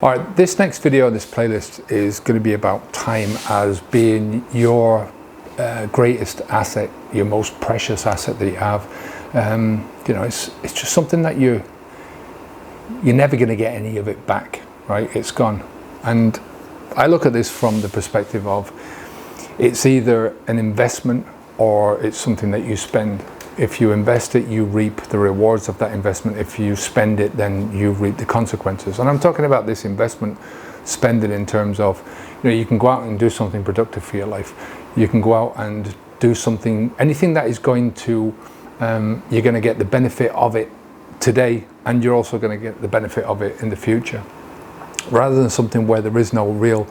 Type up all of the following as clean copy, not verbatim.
All right, this next video on this playlist is going to be about time as being your greatest asset, your most precious asset that you have. It's just something that you're never going to get any of it back, right? It's gone. And I look at this from the perspective of it's either an investment or it's something that you spend. If you invest it, you reap the rewards of that investment. If you spend it, then you reap the consequences. And I'm talking about this investment spending in terms of, you can go out and do something productive for your life. You can go out and do something, anything that is going to, you're going to get the benefit of it today, and you're also going to get the benefit of it in the future, rather than something where there is no real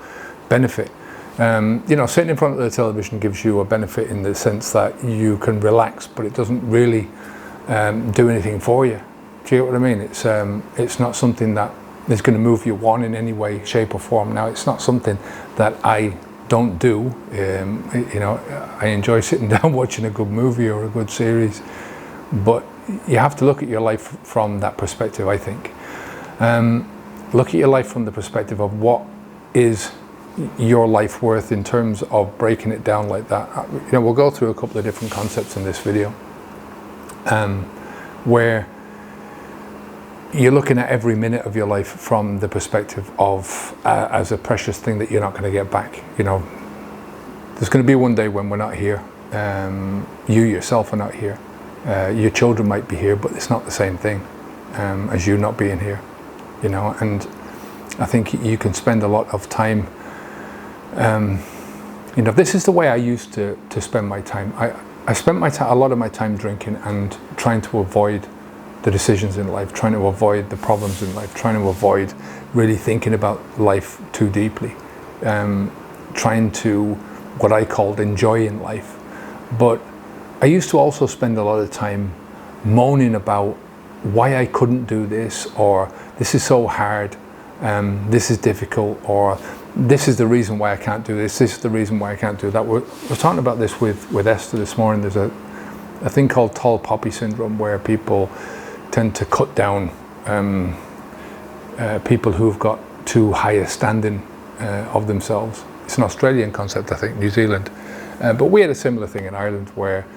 benefit. Sitting in front of the television gives you a benefit in the sense that you can relax, but it doesn't really do anything for you. Do you get what I mean? It's not something that is going to move you on in any way, shape or form. Now, it's not something that I don't do. I enjoy sitting down watching a good movie or a good series, but you have to look at your life from that perspective, I think. Look at your life from the perspective of what is your life worth in terms of breaking it down like that. We'll go through a couple of different concepts in this video, where you're looking at every minute of your life from the perspective of as a precious thing that you're not going to get back. There's going to be one day when we're not here. You yourself are not here. Your children might be here, but it's not the same thing as you not being here. And I think you can spend a lot of time. This is the way I used to spend my time. I spent a lot of my time drinking and trying to avoid the decisions in life, trying to avoid the problems in life, trying to avoid really thinking about life too deeply, trying to, what I called, enjoy in life. But I used to also spend a lot of time moaning about why I couldn't do this, or this is so hard, this is difficult, or this is the reason why I can't do this, this is the reason why I can't do that. We're talking about this with Esther this morning. There's a thing called tall poppy syndrome, where people tend to cut down people who've got too high a standing of themselves. It's an Australian concept, I think, New Zealand. But we had a similar thing in Ireland, where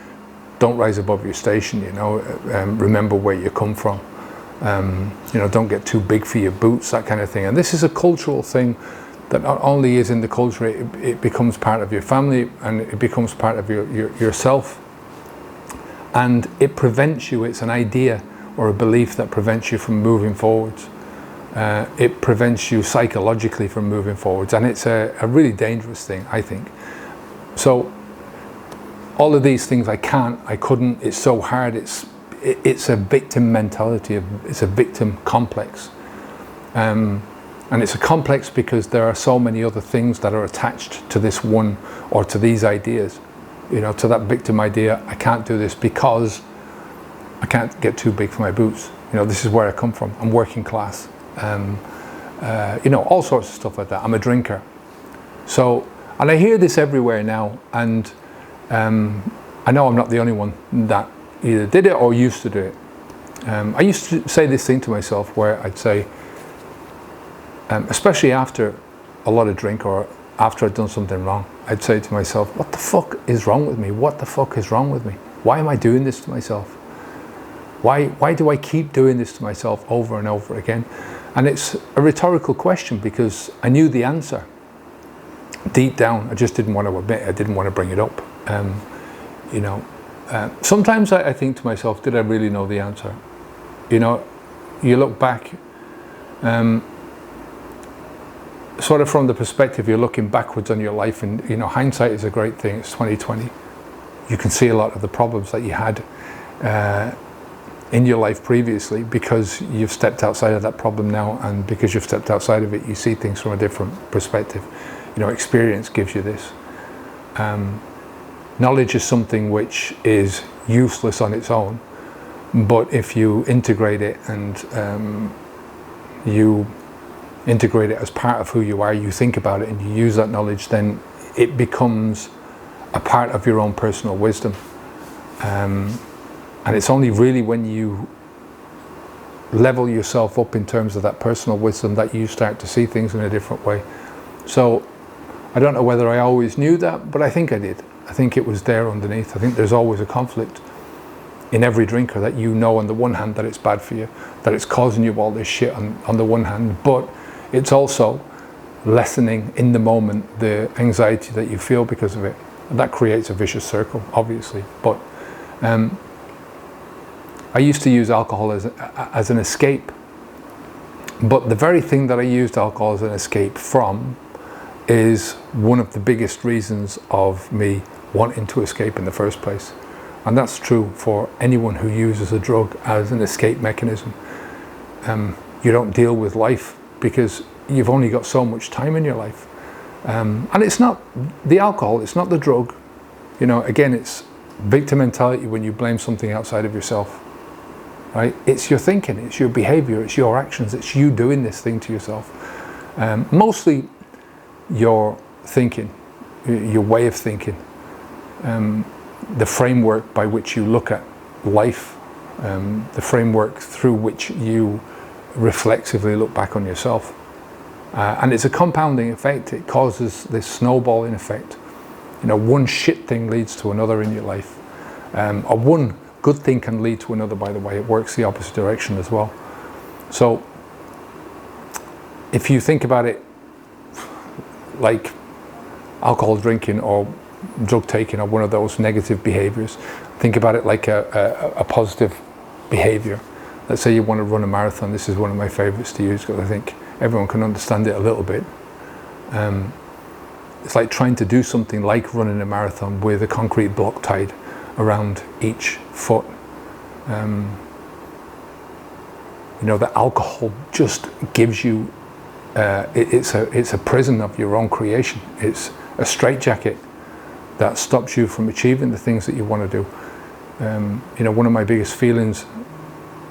don't rise above your station, remember where you come from. Don't get too big for your boots, that kind of thing. And this is a cultural thing that not only is in the culture, it becomes part of your family, and it becomes part of yourself. And it prevents you, it's an idea or a belief that prevents you from moving forwards. It prevents you psychologically from moving forwards. And it's a really dangerous thing, I think. So all of these things, I couldn't, it's so hard, it's a victim mentality, it's a victim complex. And it's a complex because there are so many other things that are attached to this one, or to these ideas, to that victim idea. I can't do this because I can't get too big for my boots. This is where I come from. I'm working class. All sorts of stuff like that. I'm a drinker. So, and I hear this everywhere now, and I know I'm not the only one that either did it or used to do it. I used to say this thing to myself, where I'd say, especially after a lot of drink, or after I'd done something wrong, I'd say to myself, what the fuck is wrong with me? What the fuck is wrong with me? Why am I doing this to myself? Why do I keep doing this to myself over and over again? And it's a rhetorical question, because I knew the answer deep down. I just didn't want to admit it. I didn't want to bring it up. Sometimes I think to myself, did I really know the answer? You look back, sort of from the perspective, you're looking backwards on your life, and hindsight is a great thing. It's 2020. You can see a lot of the problems that you had in your life previously, because you've stepped outside of that problem now, and because you've stepped outside of it, you see things from a different perspective. Experience gives you this. Knowledge is something which is useless on its own, but if you integrate it, and you integrate it as part of who you are, you think about it and you use that knowledge, then it becomes a part of your own personal wisdom. And it's only really when you level yourself up in terms of that personal wisdom, that you start to see things in a different way. So I don't know whether I always knew that, but I think I did. I think it was there underneath. I think there's always a conflict in every drinker, that you know on the one hand that it's bad for you, that it's causing you all this shit on the one hand, but it's also lessening in the moment the anxiety that you feel because of it. And that creates a vicious circle, obviously. But I used to use alcohol as an escape. But the very thing that I used alcohol as an escape from is one of the biggest reasons of me wanting to escape in the first place. And that's true for anyone who uses a drug as an escape mechanism. You don't deal with life because you've only got so much time in your life. And it's not the alcohol, it's not the drug. You know, again, it's victim mentality when you blame something outside of yourself, right? It's your thinking, it's your behavior, it's your actions, it's you doing this thing to yourself. Mostly your thinking, your way of thinking, the framework by which you look at life, the framework through which you reflexively look back on yourself. And it's a compounding effect. It causes this snowballing effect. You know, one shit thing leads to another in your life. Or one good thing can lead to another, by the way. It works the opposite direction as well. So if you think about it like alcohol drinking or drug taking or one of those negative behaviors, think about it like a positive behavior. Let's say you want to run a marathon. This is one of my favorites to use because I think everyone can understand it a little bit. It's like trying to do something like running a marathon with a concrete block tied around each foot. You know, the alcohol just gives you, it's a prison of your own creation. It's a straitjacket that stops you from achieving the things that you want to do. You know, one of my biggest feelings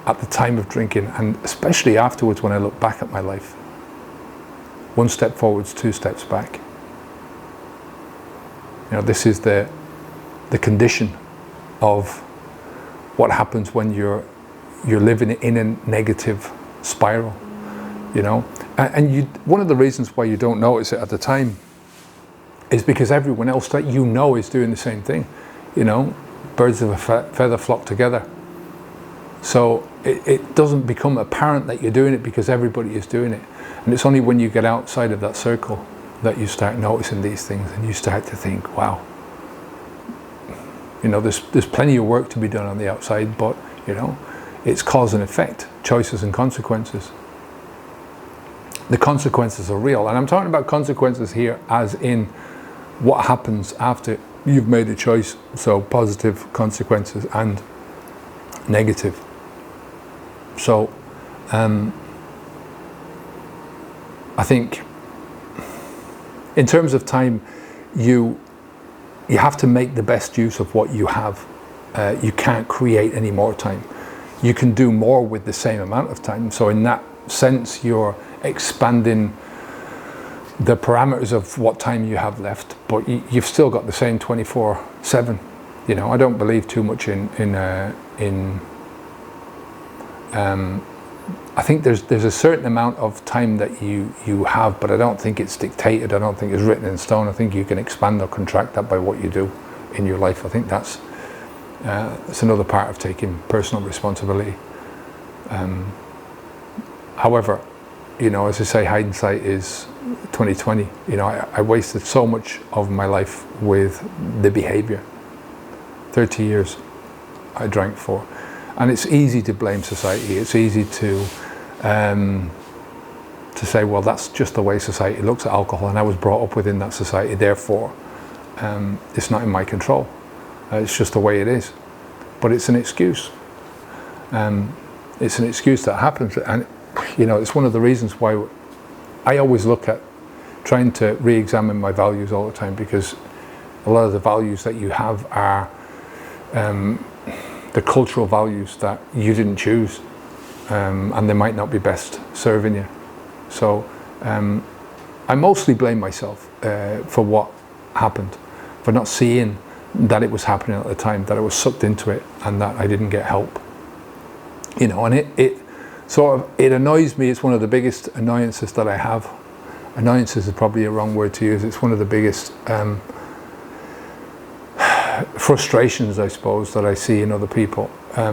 at the time of drinking, and especially afterwards when I look back at my life, one step forwards, two steps back. You know, this is the condition of what happens when you're living in a negative spiral. You know, and one of the reasons why you don't notice it at the time is because everyone else that you know is doing the same thing. You know, birds of a feather flock together. So it doesn't become apparent that you're doing it because everybody is doing it. And it's only when you get outside of that circle that you start noticing these things and you start to think, wow, you know, there's plenty of work to be done on the outside, but, you know, it's cause and effect, choices and consequences. The consequences are real. And I'm talking about consequences here as in what happens after you've made a choice. So positive consequences and negative. So I think in terms of time, you have to make the best use of what you have. You can't create any more time. You can do more with the same amount of time. So in that sense, you're expanding the parameters of what time you have left, but you've still got the same 24/7. You know, I don't believe too much I think there's a certain amount of time that you have, but I don't think it's dictated. I don't think it's written in stone. I think you can expand or contract that by what you do in your life. I think that's another part of taking personal responsibility. However, you know, as I say, hindsight is 20/20. You know, I wasted so much of my life with the behavior. 30 years I drank for. And it's easy to blame society. It's easy to say, well, that's just the way society looks at alcohol, and I was brought up within that society, therefore it's not in my control. It's just the way it is. But it's an excuse. It's an excuse that happens, and you know, it's one of the reasons why I always look at trying to re-examine my values all the time, because a lot of the values that you have are the cultural values that you didn't choose, and they might not be best serving you. So I mostly blame myself for what happened, for not seeing that it was happening at the time, that I was sucked into it and that I didn't get help. You know, and So it annoys me. It's one of the biggest annoyances that I have. Annoyances is probably a wrong word to use. It's one of the biggest frustrations, I suppose, that I see in other people,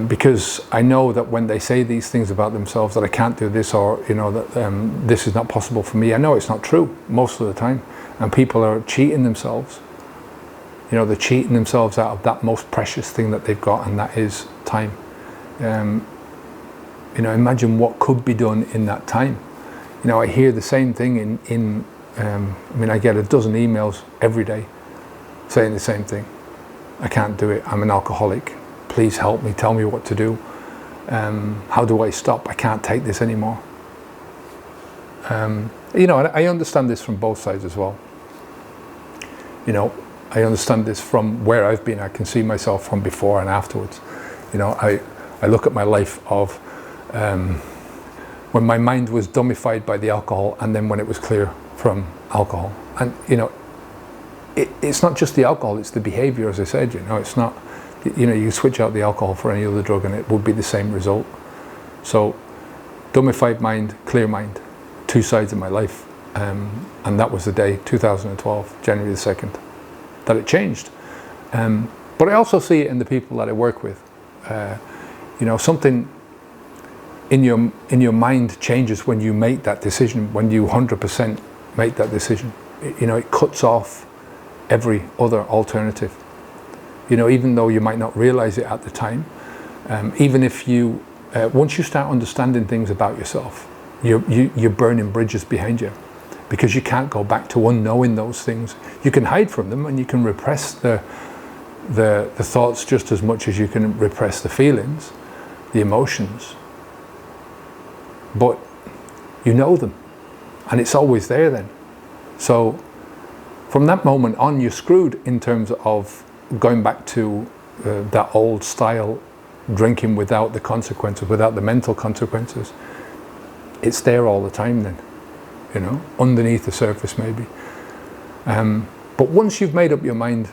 because I know that when they say these things about themselves, that I can't do this, or that this is not possible for me, I know it's not true most of the time, and people are cheating themselves. They're cheating themselves out of that most precious thing that they've got, and that is time. Imagine what could be done in that time. I hear the same thing I get a dozen emails every day saying the same thing. I can't do it. I'm an alcoholic. Please help me. Tell me what to do. How do I stop? I can't take this anymore. I understand this from both sides as well. I understand this from where I've been. I can see myself from before and afterwards. I look at my life of when my mind was dummified by the alcohol, and then when it was clear from alcohol. And it's not just the alcohol, it's the behavior, as I said. It's not, you switch out the alcohol for any other drug and it would be the same result. So dummified mind, clear mind, two sides of my life. And that was the day, 2012, January the 2nd, that it changed. But I also see it in the people that I work with. Something in your mind changes when you make that decision, when you 100% make that decision. It cuts off every other alternative. Even though you might not realize it at the time, even if you, once you start understanding things about yourself, you're burning bridges behind you, because you can't go back to unknowing those things. You can hide from them, and you can repress the thoughts just as much as you can repress the feelings, the emotions. But you know them, and it's always there then. So from that moment on, you're screwed in terms of going back to that old style, drinking without the consequences, without the mental consequences. It's there all the time then, underneath the surface maybe. But once you've made up your mind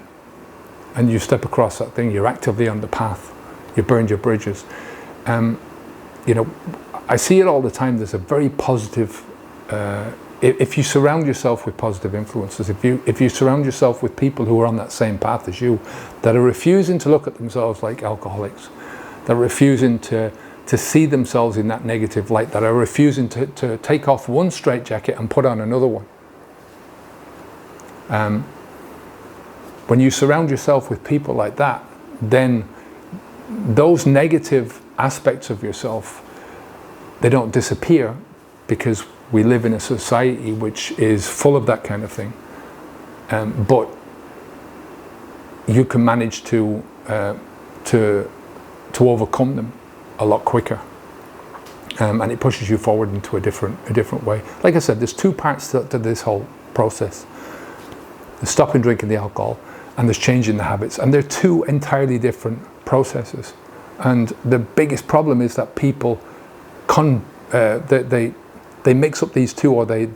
and you step across that thing, you're actively on the path, you burned your bridges. I see it all the time. There's a very positive, if you surround yourself with positive influences, if you surround yourself with people who are on that same path as you, that are refusing to look at themselves like alcoholics, that are refusing to see themselves in that negative light, that are refusing to take off one straitjacket and put on another one. When you surround yourself with people like that, then those negative aspects of yourself, they don't disappear, because we live in a society which is full of that kind of thing. But you can manage to overcome them a lot quicker, and it pushes you forward into a different way. Like I said, there's two parts to this whole process: there's stopping drinking the alcohol, and there's changing the habits, and they're two entirely different processes. And the biggest problem is that people they mix up these two, or they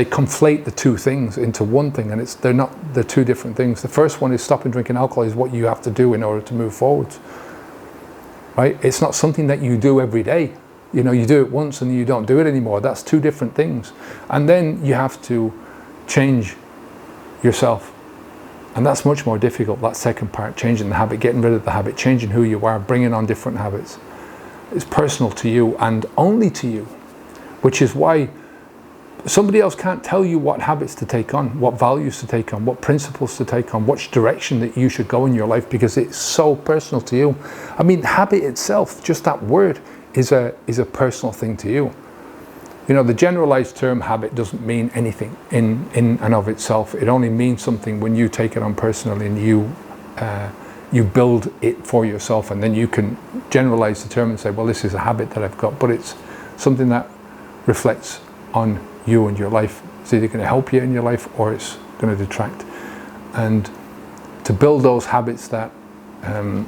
conflate the two things into one thing, and they're two different things. The first one is stopping drinking alcohol is what you have to do in order to move forwards, right? It's not something that you do every day. You do it once and you don't do it anymore. That's two different things. And then you have to change yourself, and that's much more difficult. That second part, changing the habit, getting rid of the habit, changing who you are, bringing on different habits. It's personal to you and only to you, which is why somebody else can't tell you what habits to take on, what values to take on, what principles to take on, which direction that you should go in your life, because it's so personal to you. I mean, habit itself, just that word, is a personal thing to you. The generalized term habit doesn't mean anything in and of itself. It only means something when you take it on personally and you build it for yourself, and then you can generalize the term and say, well, this is a habit that I've got, but it's something that reflects on you and your life. It's either going to help you in your life, or it's going to detract. And to build those habits that are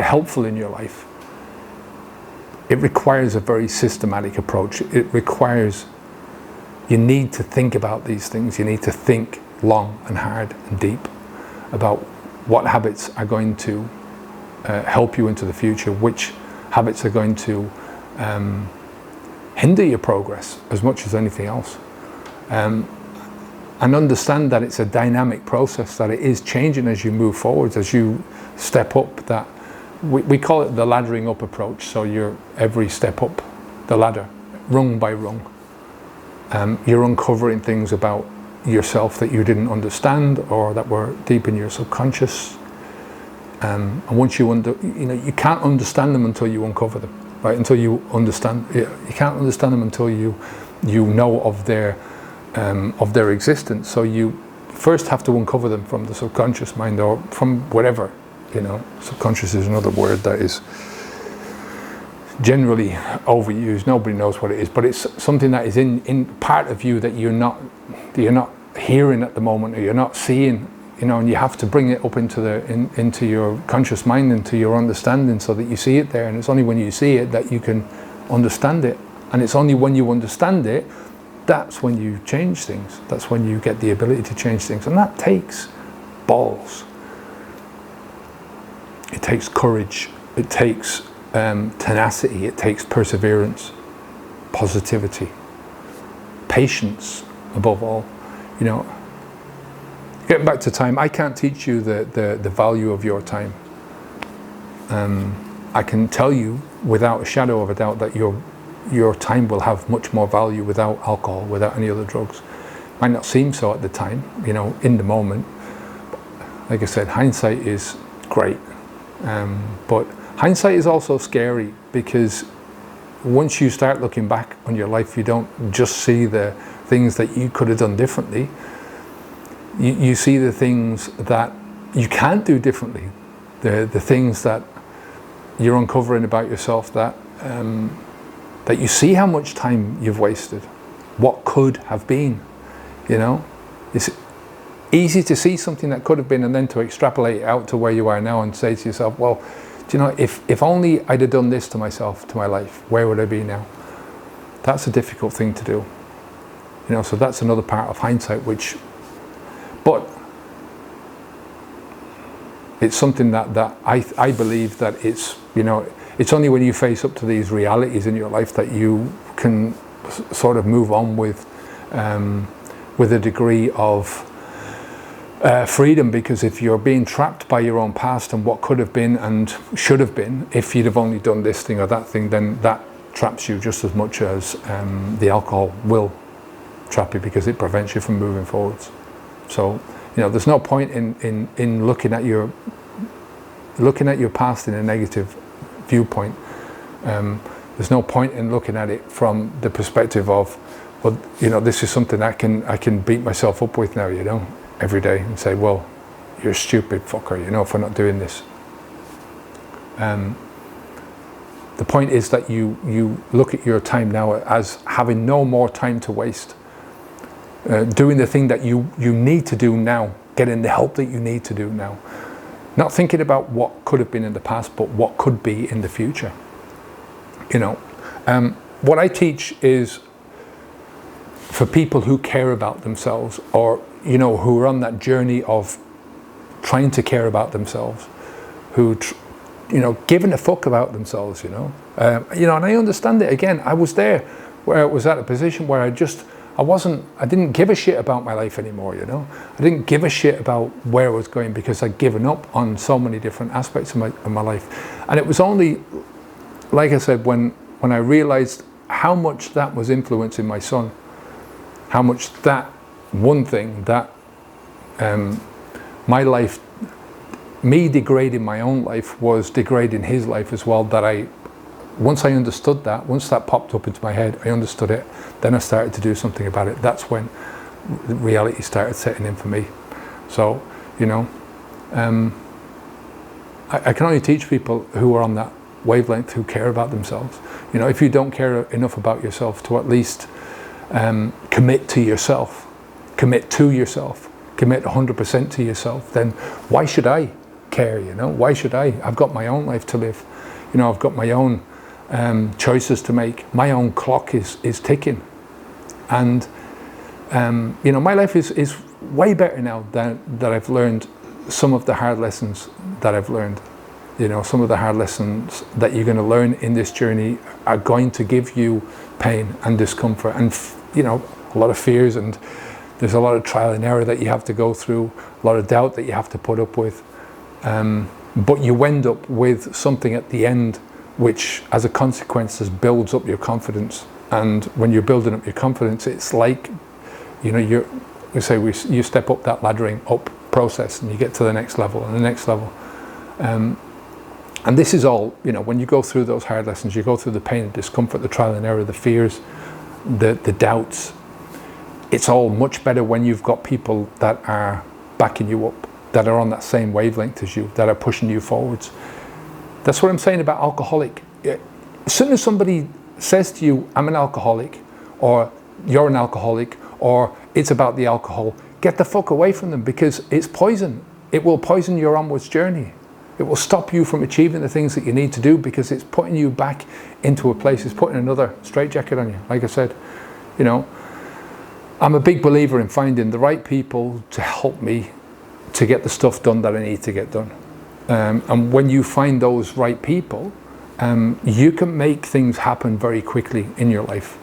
helpful in your life, it requires a very systematic approach. It requires, you need to think about these things. You need to think long and hard and deep about what habits are going to help you into the future, which habits are going to hinder your progress as much as anything else. And understand that it's a dynamic process, that it is changing as you move forwards, as you step up. That we call it the laddering up approach. So you're every step up the ladder, rung by rung. You're uncovering things about yourself that you didn't understand or that were deep in your subconscious. And once you you can't understand them until you uncover them, right? Until you understand, you can't understand them until you know of their existence. So you first have to uncover them from the subconscious mind, or from whatever, subconscious is another word that is generally overused. Nobody knows what it is, but it's something that is in part of you that you're not hearing at the moment, or you're not seeing, and you have to bring it up into your conscious mind, into your understanding, so that you see it there. And it's only when you see it that you can understand it, and it's only when you understand it, that's when you change things. That's when you get the ability to change things. And that takes balls. It takes courage. It takes tenacity. It takes perseverance, positivity, patience above all. Getting back to time, I can't teach you the value of your time. I can tell you without a shadow of a doubt that your time will have much more value without alcohol, without any other drugs. Might not seem so at the time, in the moment. Like I said, hindsight is great. But hindsight is also scary, because once you start looking back on your life, you don't just see the things that you could have done differently. You see the things that you can't do differently. The things that you're uncovering about yourself, that you see how much time you've wasted, what could have been. It's easy to see something that could have been, and then to extrapolate out to where you are now and say to yourself, well, if only I'd have done this to myself, to my life, where would I be now? That's a difficult thing to do. So that's another part of hindsight, but it's something that I believe that it's only when you face up to these realities in your life that you can sort of move on with a degree of freedom. Because if you're being trapped by your own past and what could have been and should have been, if you'd have only done this thing or that thing, then that traps you just as much as the alcohol will trap you, because it prevents you from moving forwards. So there's no point in looking at your past in a negative viewpoint. There's no point in looking at it from the perspective of, well, this is something I can beat myself up with now, every day, and say, well, you're a stupid fucker, for not doing this. The point is that you look at your time now as having no more time to waste. Doing the thing that you need to do now, getting the help that you need to do now. Not thinking about what could have been in the past, but what could be in the future. What I teach is for people who care about themselves, or who are on that journey of trying to care about themselves, who giving a fuck about themselves. And I understand it. Again, I was there, where I was at a position where I didn't give a shit about my life anymore, I didn't give a shit about where I was going, because I'd given up on so many different aspects of my life. And it was only, like I said, when I realized how much that was influencing my son, how much that one thing, that my life, me degrading my own life, was degrading his life as well, that once I understood that, once that popped up into my head, I understood it, then I started to do something about it. That's when reality started setting in for me. So, I can only teach people who are on that wavelength, who care about themselves. If you don't care enough about yourself to at least commit to yourself, commit 100% to yourself, then why should I care? Why should I? I've got my own life to live. I've got my own choices to make. My own clock is ticking, and my life is way better now that I've learned some of the hard lessons that I've learned. You know, some of the hard lessons that you're going to learn in this journey are going to give you pain and discomfort and, you know, a lot of fears, and there's a lot of trial and error that you have to go through, a lot of doubt that you have to put up with. But you end up with something at the end which, as a consequence, builds up your confidence. And when you're building up your confidence, it's like, you know, you step up that laddering up process and you get to the next level and the next level. And this is all, you know, when you go through those hard lessons, you go through the pain, the discomfort, the trial and error, the fears, the doubts. It's all much better when you've got people that are backing you up, that are on that same wavelength as you, that are pushing you forwards. That's what I'm saying about alcoholic. As soon as somebody says to you, I'm an alcoholic, or you're an alcoholic, or it's about the alcohol, get the fuck away from them, because it's poison. It will poison your onwards journey. It will stop you from achieving the things that you need to do, because it's putting you back into a place, it's putting another straitjacket on you. Like I said, you know, I'm a big believer in finding the right people to help me to get the stuff done that I need to get done. And when you find those right people, you can make things happen very quickly in your life.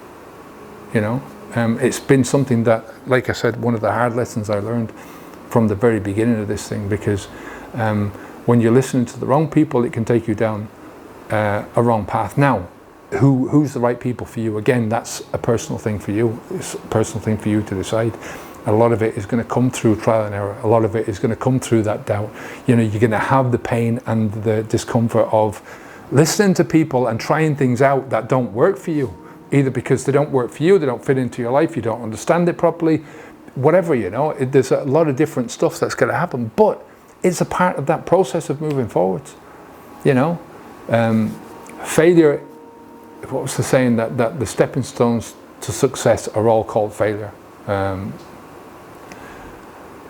You know, it's been something that, like I said, one of the hard lessons I learned from the very beginning of this thing, because when you're listening to the wrong people, it can take you down a wrong path. Now, who's the right people for you? Again, that's a personal thing for you. It's a personal thing for you to decide. A lot of it is going to come through trial and error. A lot of it is going to come through that doubt. You know, you're going to have the pain and the discomfort of listening to people and trying things out that don't work for you, either because they don't work for you, they don't fit into your life, you don't understand it properly, whatever, you know. There's a lot of different stuff that's going to happen, but it's a part of that process of moving forwards, you know. Failure, what was the saying, that the stepping stones to success are all called failure.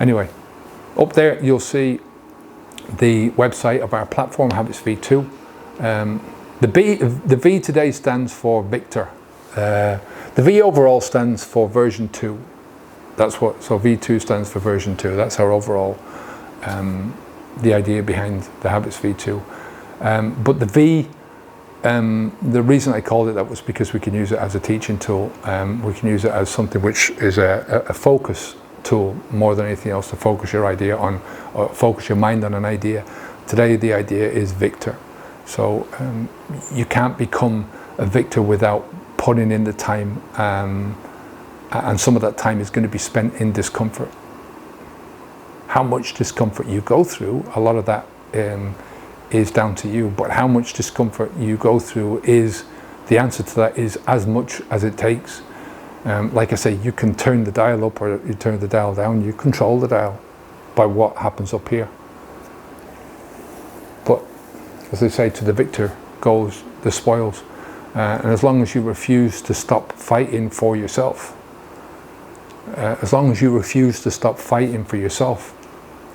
Anyway, up there you'll see the website of our platform, Habits V2. The V today stands for Victor. The V overall stands for version 2. That's what, so V2 stands for version 2. That's our overall, the idea behind the Habits V2. But the V, the reason I called it that was because we can use it as a teaching tool. We can use it as something which is a focus tool more than anything else, to focus your idea on, or focus your mind on an idea. Today the idea is Victor. So you can't become a victor without putting in the time, and some of that time is going to be spent in discomfort. How much discomfort you go through, a lot of that is down to you, but how much discomfort you go through, is the answer to that is as much as it takes. Like I say, you can turn the dial up or you turn the dial down. You control the dial by what happens up here. But as they say, to the victor goes the spoils. And as long as you refuse to stop fighting for yourself, as long as you refuse to stop fighting for yourself,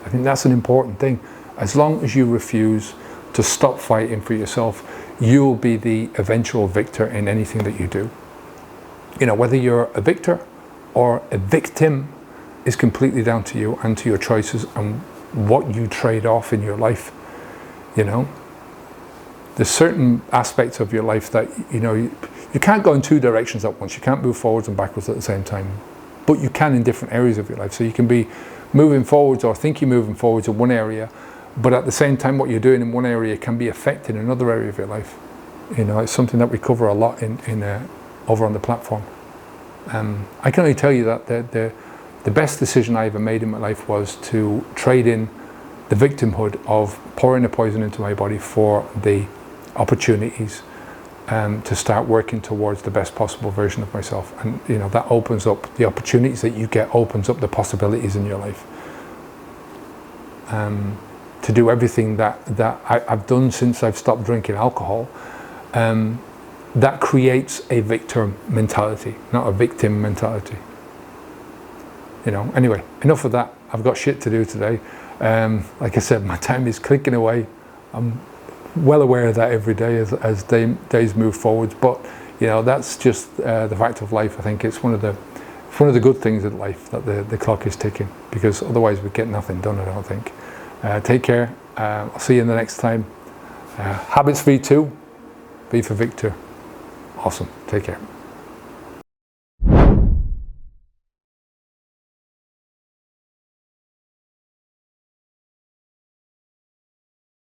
I think that's an important thing. As long as you refuse to stop fighting for yourself, you'll be the eventual victor in anything that you do. You know, whether you're a victor or a victim is completely down to you and to your choices and what you trade off in your life. You know, there's certain aspects of your life that, you know, you can't go in two directions at once. You can't move forwards and backwards at the same time, but you can in different areas of your life. So you can be moving forwards or think you're moving forwards in one area, but at the same time what you're doing in one area can be affecting another area of your life. You know, it's something that we cover a lot over on the platform. I can only tell you that the best decision I ever made in my life was to trade in the victimhood of pouring the poison into my body for the opportunities to start working towards the best possible version of myself. And you know, that opens up the opportunities that you get, opens up the possibilities in your life. To do everything that I've done since I've stopped drinking alcohol, that creates a victor mentality, not a victim mentality. You know, anyway, enough of that. I've got shit to do today. Like I said, my time is clicking away. I'm well aware of that every day as days move forwards. But you know, that's just the fact of life. I think it's one of the good things in life, that the clock is ticking, because otherwise we get nothing done, I don't think. Take care. I'll see you in the next time. Habits V2, V for Victor. Awesome. Take care.